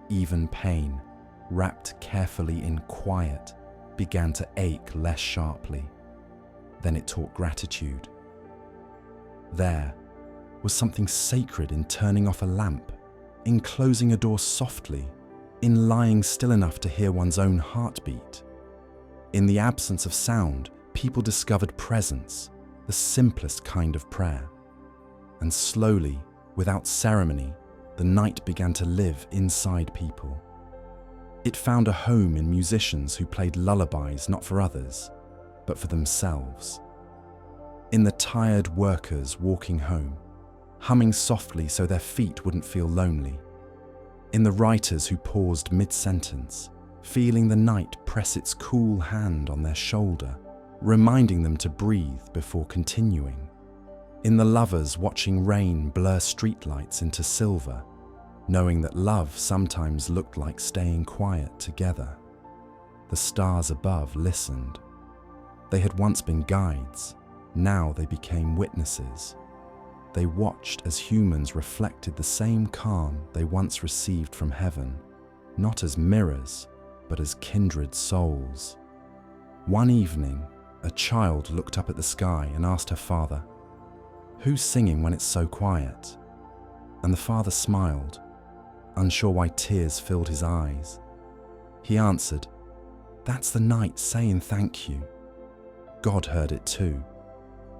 Even pain, wrapped carefully in quiet, began to ache less sharply. Then it taught gratitude. There was something sacred in turning off a lamp, in closing a door softly, in lying still enough to hear one's own heartbeat. In the absence of sound, people discovered presence, the simplest kind of prayer. And slowly, without ceremony, the night began to live inside people. It found a home in musicians who played lullabies not for others, but for themselves. In the tired workers walking home, humming softly so their feet wouldn't feel lonely. In the writers who paused mid-sentence, feeling the night press its cool hand on their shoulder, reminding them to breathe before continuing. In the lovers watching rain blur streetlights into silver, knowing that love sometimes looked like staying quiet together. The stars above listened. They had once been guides, now they became witnesses. They watched as humans reflected the same calm they once received from heaven, not as mirrors, but as kindred souls. One evening, a child looked up at the sky and asked her father, "Who's singing when it's so quiet?" And the father smiled, unsure why tears filled his eyes. He answered, "That's the night saying thank you." God heard it too.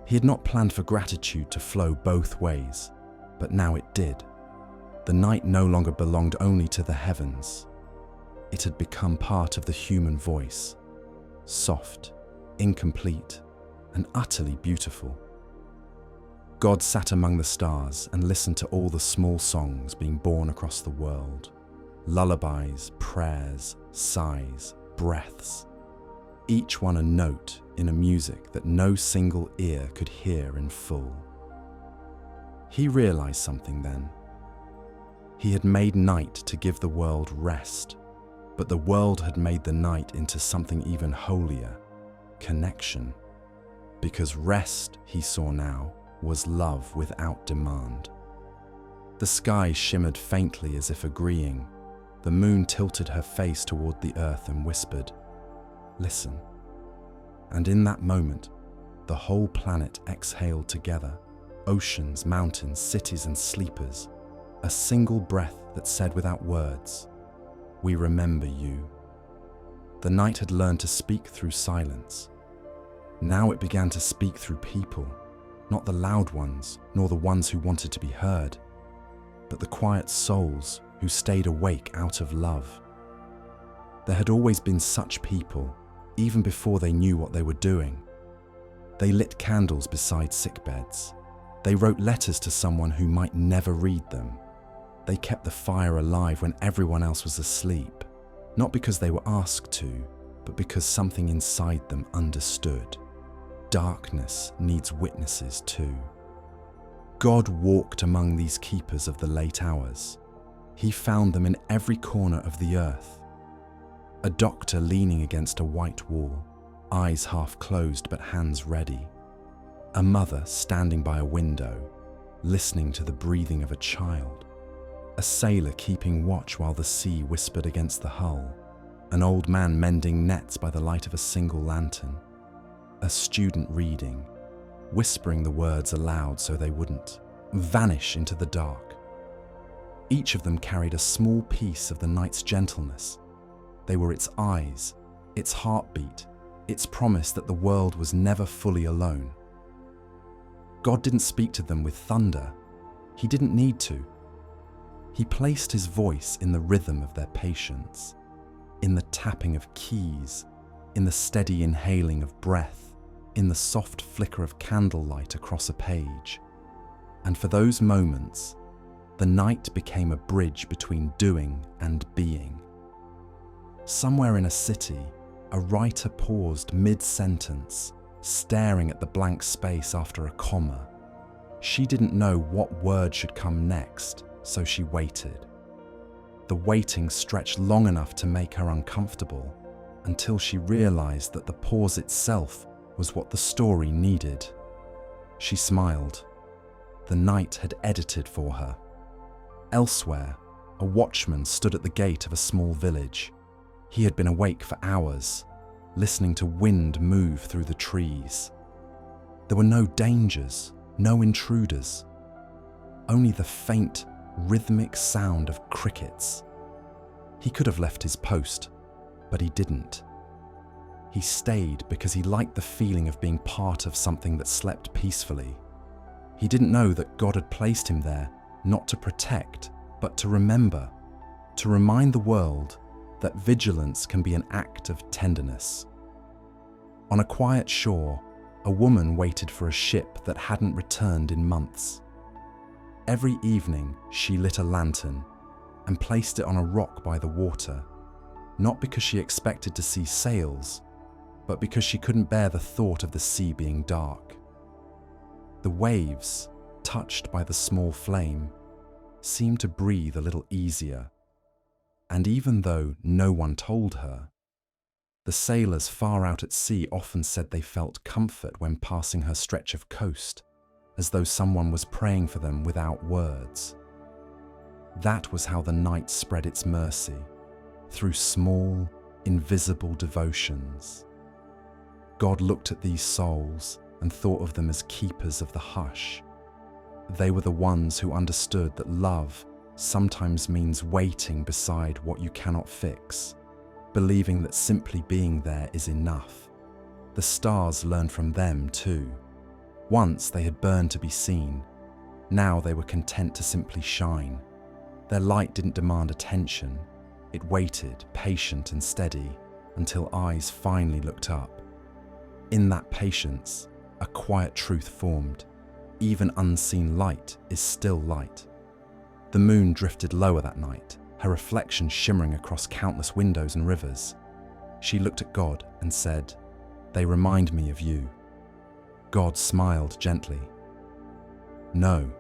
He had not planned for gratitude to flow both ways, but now it did. The night no longer belonged only to the heavens. It had become part of the human voice, soft, incomplete, and utterly beautiful. God sat among the stars and listened to all the small songs being born across the world. Lullabies, prayers, sighs, breaths. Each one a note in a music that no single ear could hear in full. He realized something then. He had made night to give the world rest, but the world had made the night into something even holier, connection. Because rest, he saw now, was love without demand. The sky shimmered faintly as if agreeing. The moon tilted her face toward the earth and whispered, "Listen." And in that moment, the whole planet exhaled together, oceans, mountains, cities and sleepers, a single breath that said without words, "We remember you." The night had learned to speak through silence. Now it began to speak through people, not the loud ones, nor the ones who wanted to be heard, but the quiet souls who stayed awake out of love. There had always been such people, even before they knew what they were doing. They lit candles beside sickbeds. They wrote letters to someone who might never read them. They kept the fire alive when everyone else was asleep, not because they were asked to, but because something inside them understood. Darkness needs witnesses too. God walked among these keepers of the late hours. He found them in every corner of the earth. A doctor leaning against a white wall, eyes half closed but hands ready. A mother standing by a window, listening to the breathing of a child. A sailor keeping watch while the sea whispered against the hull. An old man mending nets by the light of a single lantern. A student reading, whispering the words aloud so they wouldn't vanish into the dark. Each of them carried a small piece of the night's gentleness. They were its eyes, its heartbeat, its promise that the world was never fully alone. God didn't speak to them with thunder. He didn't need to. He placed his voice in the rhythm of their patience, in the tapping of keys, in the steady inhaling of breath, in the soft flicker of candlelight across a page. And for those moments, the night became a bridge between doing and being. Somewhere in a city, a writer paused mid-sentence, staring at the blank space after a comma. She didn't know what word should come next, so she waited. The waiting stretched long enough to make her uncomfortable, until she realized that the pause itself was what the story needed. She smiled. The night had edited for her. Elsewhere, a watchman stood at the gate of a small village. He had been awake for hours, listening to wind move through the trees. There were no dangers, no intruders, only the faint, rhythmic sound of crickets. He could have left his post, but he didn't. He stayed because he liked the feeling of being part of something that slept peacefully. He didn't know that God had placed him there not to protect, but to remember, to remind the world that vigilance can be an act of tenderness. On a quiet shore, a woman waited for a ship that hadn't returned in months. Every evening, she lit a lantern and placed it on a rock by the water, not because she expected to see sails, but because she couldn't bear the thought of the sea being dark. The waves, touched by the small flame, seemed to breathe a little easier, and even though no one told her, the sailors far out at sea often said they felt comfort when passing her stretch of coast, as though someone was praying for them without words. That was how the night spread its mercy, through small, invisible devotions. God looked at these souls and thought of them as keepers of the hush. They were the ones who understood that love sometimes means waiting beside what you cannot fix, believing that simply being there is enough. The stars learned from them too. Once they had burned to be seen, now they were content to simply shine. Their light didn't demand attention. It waited, patient and steady, until eyes finally looked up. In that patience, a quiet truth formed. Even unseen light is still light. The moon drifted lower that night, her reflection shimmering across countless windows and rivers. She looked at God and said, "They remind me of you." God smiled gently. "No,"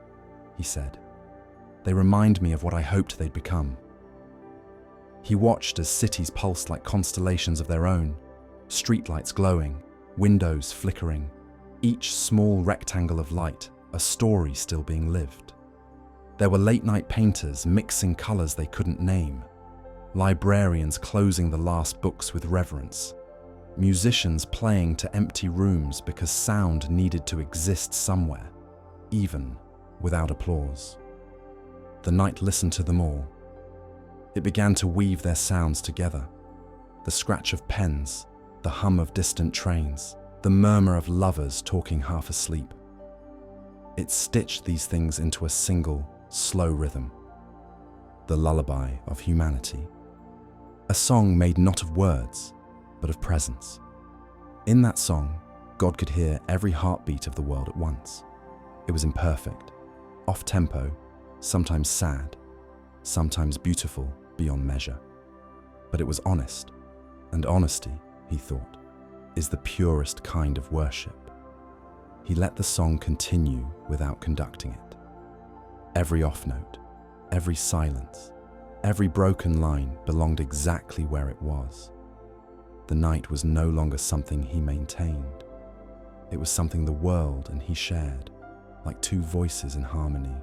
he said. "They remind me of what I hoped they'd become." He watched as cities pulsed like constellations of their own, streetlights glowing, windows flickering, each small rectangle of light, a story still being lived. There were late-night painters mixing colors they couldn't name, librarians closing the last books with reverence, musicians playing to empty rooms because sound needed to exist somewhere, even without applause. The night listened to them all. It began to weave their sounds together. The scratch of pens, the hum of distant trains, the murmur of lovers talking half asleep. It stitched these things into a single, slow rhythm. The lullaby of humanity. A song made not of words, but of presence. In that song, God could hear every heartbeat of the world at once. It was imperfect, off-tempo, sometimes sad, sometimes beautiful beyond measure. But it was honest, and honesty, he thought, is the purest kind of worship. He let the song continue without conducting it. Every off note, every silence, every broken line belonged exactly where it was. The night was no longer something he maintained. It was something the world and he shared, like two voices in harmony.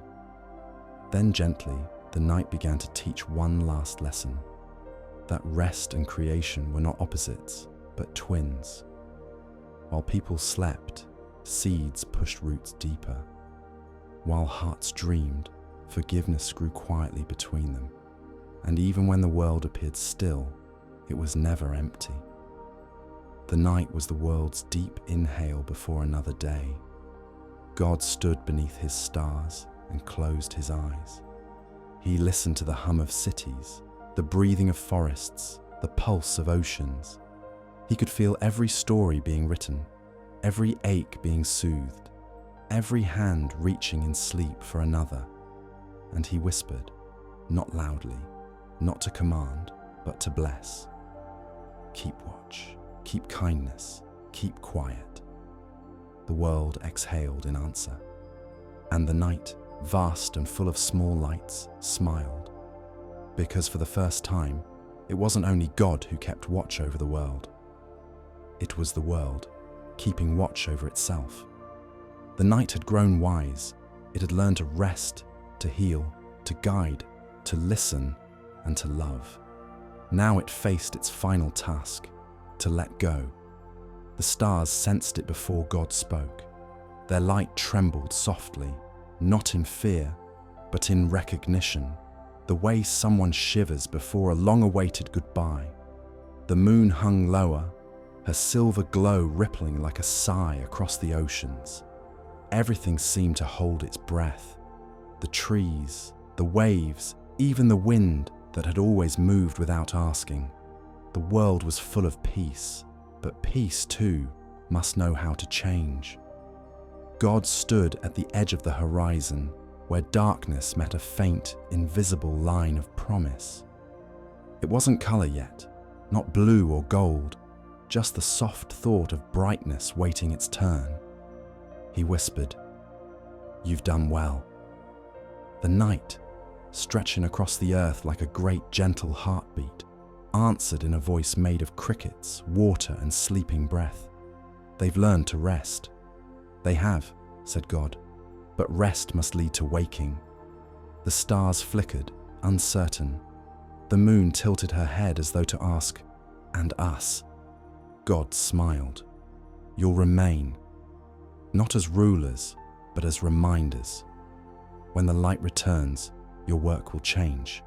Then gently, the night began to teach one last lesson, that rest and creation were not opposites, but twins. While people slept, seeds pushed roots deeper. While hearts dreamed, forgiveness grew quietly between them. And even when the world appeared still, it was never empty. The night was the world's deep inhale before another day. God stood beneath his stars and closed his eyes. He listened to the hum of cities, the breathing of forests, the pulse of oceans. He could feel every story being written, every ache being soothed, every hand reaching in sleep for another. And he whispered, not loudly, not to command, but to bless. Keep watch, keep kindness, keep quiet. The world exhaled in answer, and the night, vast and full of small lights, smiled. Because for the first time, it wasn't only God who kept watch over the world. It was the world, keeping watch over itself. The night had grown wise. It had learned to rest, to heal, to guide, to listen, and to love. Now it faced its final task, to let go. The stars sensed it before God spoke. Their light trembled softly, not in fear, but in recognition, the way someone shivers before a long-awaited goodbye. The moon hung lower, her silver glow rippling like a sigh across the oceans. Everything seemed to hold its breath. The trees, the waves, even the wind that had always moved without asking. The world was full of peace, but peace too must know how to change. God stood at the edge of the horizon, where darkness met a faint, invisible line of promise. It wasn't color yet, not blue or gold, just the soft thought of brightness waiting its turn. He whispered, "You've done well." The night, stretching across the earth like a great gentle heartbeat, answered in a voice made of crickets, water, and sleeping breath. "They've learned to rest." "They have," said God, "but rest must lead to waking." The stars flickered, uncertain. The moon tilted her head as though to ask, "And us?" God smiled. "You'll remain, not as rulers, but as reminders. When the light returns, your work will change,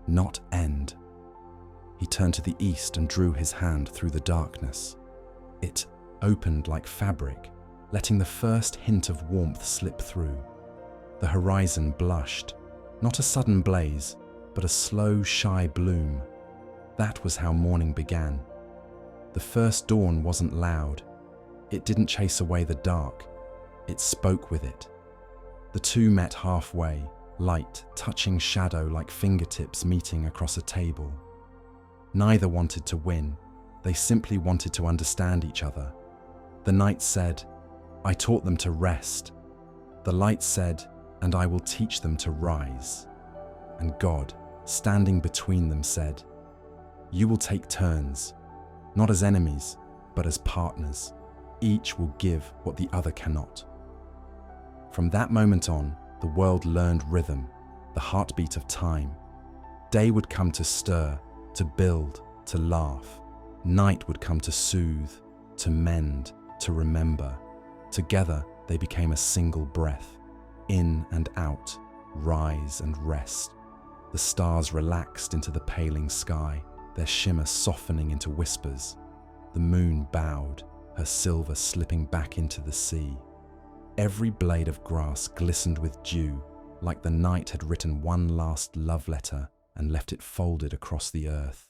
not end." He turned to the east and drew his hand through the darkness. It opened like fabric, letting the first hint of warmth slip through. The horizon blushed, not a sudden blaze, but a slow, shy bloom. That was how morning began. The first dawn wasn't loud. It didn't chase away the dark. It spoke with it. The two met halfway, light touching shadow like fingertips meeting across a table. Neither wanted to win. They simply wanted to understand each other. The night said, "I taught them to rest." The light said, "And I will teach them to rise." And God, standing between them, said, "You will take turns, not as enemies, but as partners. Each will give what the other cannot." From that moment on, the world learned rhythm, the heartbeat of time. Day would come to stir, to build, to laugh. Night would come to soothe, to mend, to remember. Together, they became a single breath. In and out, rise and rest. The stars relaxed into the paling sky, their shimmer softening into whispers. The moon bowed, her silver slipping back into the sea. Every blade of grass glistened with dew, like the night had written one last love letter and left it folded across the earth.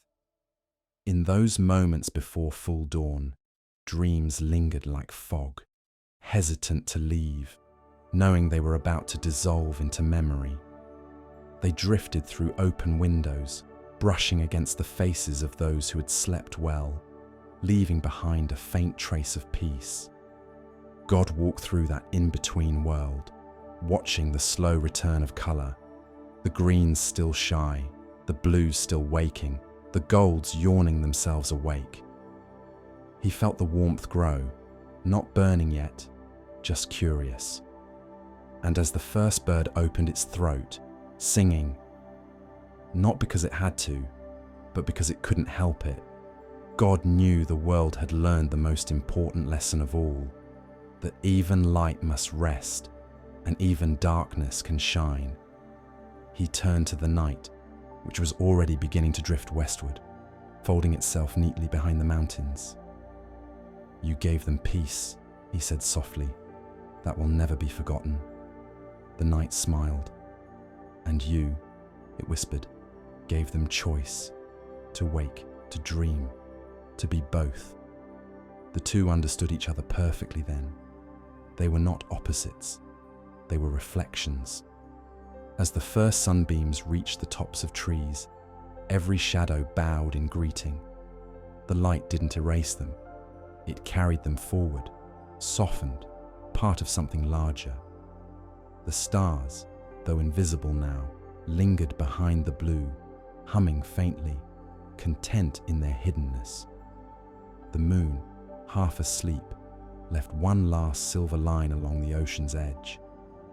In those moments before full dawn, dreams lingered like fog, hesitant to leave, knowing they were about to dissolve into memory. They drifted through open windows, brushing against the faces of those who had slept well, leaving behind a faint trace of peace. God walked through that in-between world, watching the slow return of colour, the greens still shy, the blues still waking, the golds yawning themselves awake. He felt the warmth grow, not burning yet, just curious. And as the first bird opened its throat, singing, not because it had to, but because it couldn't help it, God knew the world had learned the most important lesson of all, that even light must rest, and even darkness can shine. He turned to the night, which was already beginning to drift westward, folding itself neatly behind the mountains. "You gave them peace," he said softly. "That will never be forgotten." The night smiled. "And you," it whispered, "gave them choice, to wake, to dream, to be both." The two understood each other perfectly then. They were not opposites, they were reflections. As the first sunbeams reached the tops of trees, every shadow bowed in greeting. The light didn't erase them, it carried them forward, softened, part of something larger. The stars, though invisible now, lingered behind the blue, humming faintly, content in their hiddenness. The moon, half asleep, left one last silver line along the ocean's edge,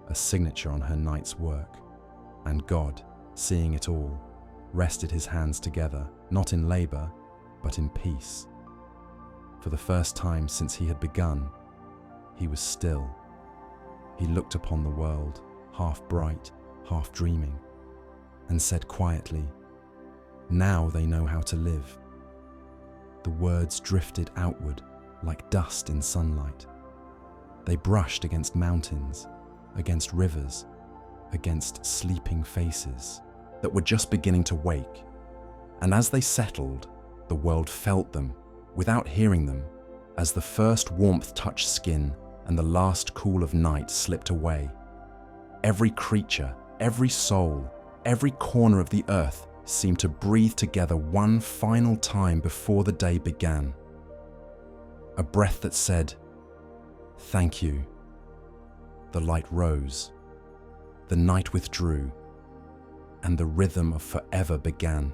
a signature on her night's work. And God, seeing it all, rested his hands together, not in labor, but in peace. For the first time since he had begun, he was still, he looked upon the world, half bright, half dreaming, and said quietly, "Now they know how to live." The words drifted outward like dust in sunlight. They brushed against mountains, against rivers, against sleeping faces that were just beginning to wake. And as they settled, the world felt them, without hearing them, as the first warmth touched skin and the last cool of night slipped away. Every creature, every soul, every corner of the earth seemed to breathe together one final time before the day began. A breath that said, "Thank you." The light rose, the night withdrew, and the rhythm of forever began.